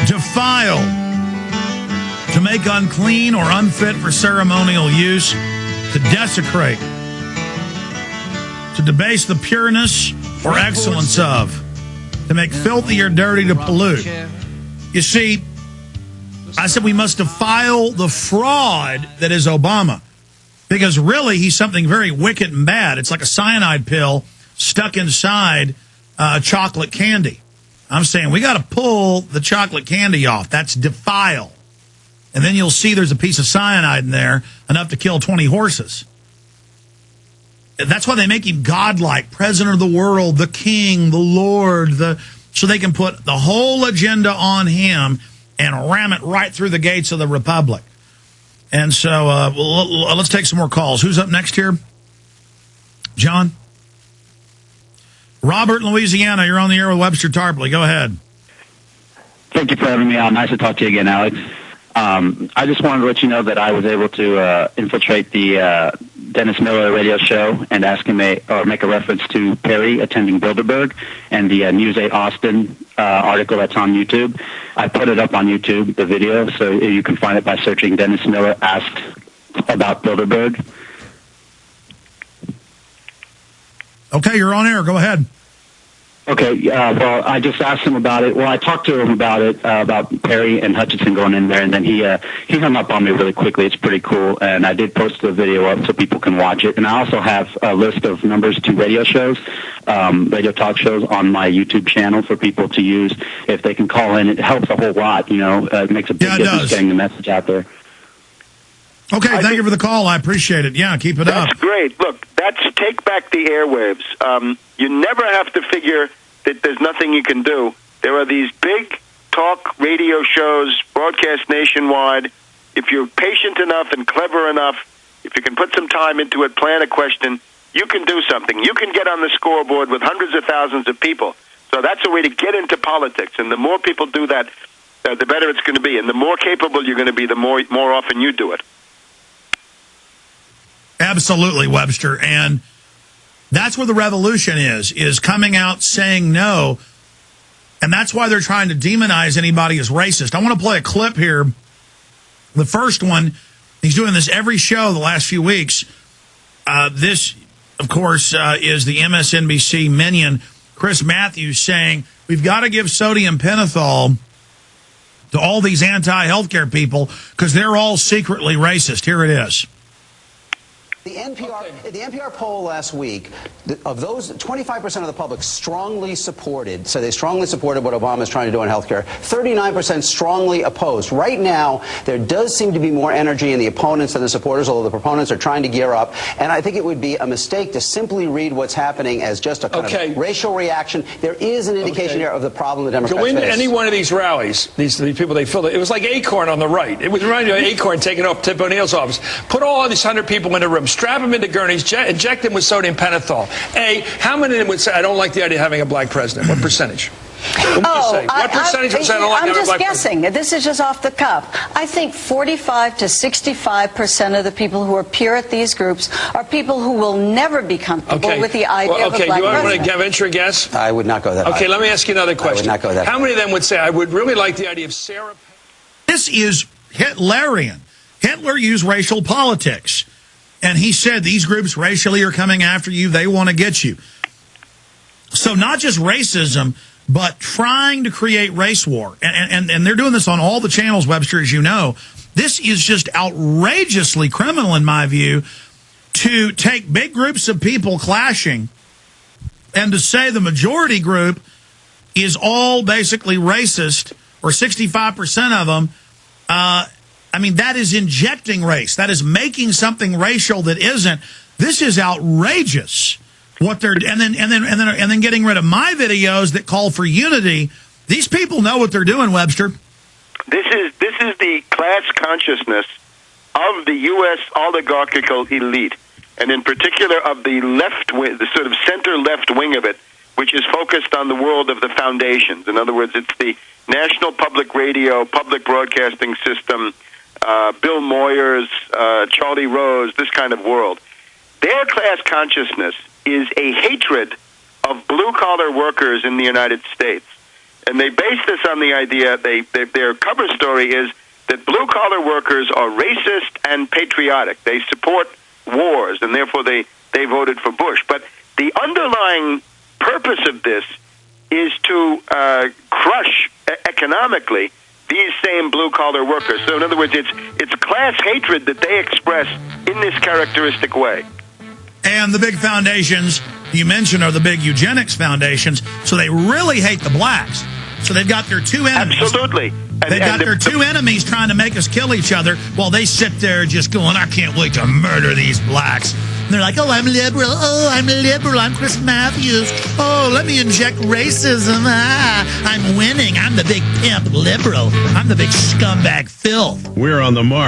defile, to make unclean or unfit for ceremonial use, to desecrate, to debase the pureness or excellence of, to make filthy or dirty, to pollute. You see, I said we must defile the fraud that is Obama, because really he's something very wicked and bad. It's like a cyanide pill stuck inside chocolate candy. I'm saying we got to pull the chocolate candy off. That's defile. And then you'll see there's a piece of cyanide in there, enough to kill 20 horses. That's why they make him godlike, president of the world, the king, the Lord, so they can put the whole agenda on him and ram it right through the gates of the republic. And so let's take some more calls. Who's up next here? John? Robert in Louisiana, you're on the air with Webster Tarpley. Go ahead. Thank you for having me on. Nice to talk to you again, Alex. I just wanted to let you know that I was able to infiltrate the Dennis Miller radio show and ask him make a reference to Perry attending Bilderberg and the News 8 Austin article that's on YouTube. I put it up on YouTube, the video, so you can find it by searching Dennis Miller asked about Bilderberg. Okay, you're on air. Go ahead. Okay, well, I just asked him about it. Well, I talked to him about it, about Perry and Hutchinson going in there, and then he hung up on me really quickly. It's pretty cool, and I did post the video up so people can watch it. And I also have a list of numbers to radio shows, radio talk shows on my YouTube channel for people to use if they can call in. It helps a whole lot, it makes a big difference getting the message out there. Okay, thank you for the call. I appreciate it. Yeah, keep it up. That's great. Look, that's take back the airwaves. You never have to figure that there's nothing you can do. There are these big talk radio shows broadcast nationwide. If you're patient enough and clever enough, if you can put some time into it, plan a question, you can do something. You can get on the scoreboard with hundreds of thousands of people. So that's a way to get into politics. And the more people do that, the better it's going to be. And the more capable you're going to be, the more often you do it. Absolutely, Webster. And that's where the revolution is coming out saying no. And that's why they're trying to demonize anybody as racist. I want to play a clip here. The first one, he's doing this every show the last few weeks. This, of course, is the MSNBC minion, Chris Matthews, saying we've got to give sodium pentothal to all these anti-healthcare people because they're all secretly racist. Here it is. The NPR poll last week, of those, 25% of the public strongly supported, so they strongly supported what Obama is trying to do on healthcare. 39% strongly opposed. Right now, there does seem to be more energy in the opponents than the supporters, although the proponents are trying to gear up. And I think it would be a mistake to simply read what's happening as just a kind of racial reaction. There is an indication here of the problem the Democrats face. Go into any one of these rallies, these people, they filled it. It was like Acorn on the right. It was reminding me of Acorn taking off Tip O'Neill's office. Put all these 100 people in a room, strap them into gurneys, inject them with sodium pentothal. How many of them would say, I don't like the idea of having a black president? What percentage? What percentage would say, I don't like having a black president? I'm just guessing. This is just off the cuff. I think 45 to 65% of the people who appear at these groups are people who will never be comfortable with the idea of a black president. Okay, you want to venture a guess? I would not go that high. Okay, let me ask you another question. I would not go that high. How many of them would say, I would really like the idea of Sarah... This is Hitlerian. Hitler used racial politics. And he said these groups racially are coming after you. They want to get you. So not just racism, but trying to create race war. And they're doing this on all the channels, Webster, as you know. This is just outrageously criminal, in my view, to take big groups of people clashing and to say the majority group is all basically racist, or 65% of them. I mean, that is injecting race. That is making something racial that isn't. This is outrageous. What they're and then getting rid of my videos that call for unity. These people know what they're doing, Webster. This is the class consciousness of the U.S. oligarchical elite, and in particular of the left wing, the sort of center left wing of it, which is focused on the world of the foundations. In other words, it's the National Public Radio, Public Broadcasting System, Bill Moyers, Charlie Rose, this kind of world. Their class consciousness is a hatred of blue-collar workers in the United States. And they base this on the idea, their cover story is that blue-collar workers are racist and patriotic. They support wars, and therefore they voted for Bush. But the underlying purpose of this is to crush economically these same blue-collar workers. So in other words, it's class hatred that they express in this characteristic way. And the big foundations you mentioned are the big eugenics foundations, so they really hate the blacks. So they've got their two enemies. Absolutely. They've got their two enemies trying to make us kill each other while they sit there just going, I can't wait to murder these blacks. And they're like, oh, I'm liberal. Oh, I'm liberal. I'm Chris Matthews. Oh, let me inject racism. I'm winning. I'm the big pimp liberal. I'm the big scumbag filth. We're on the mark.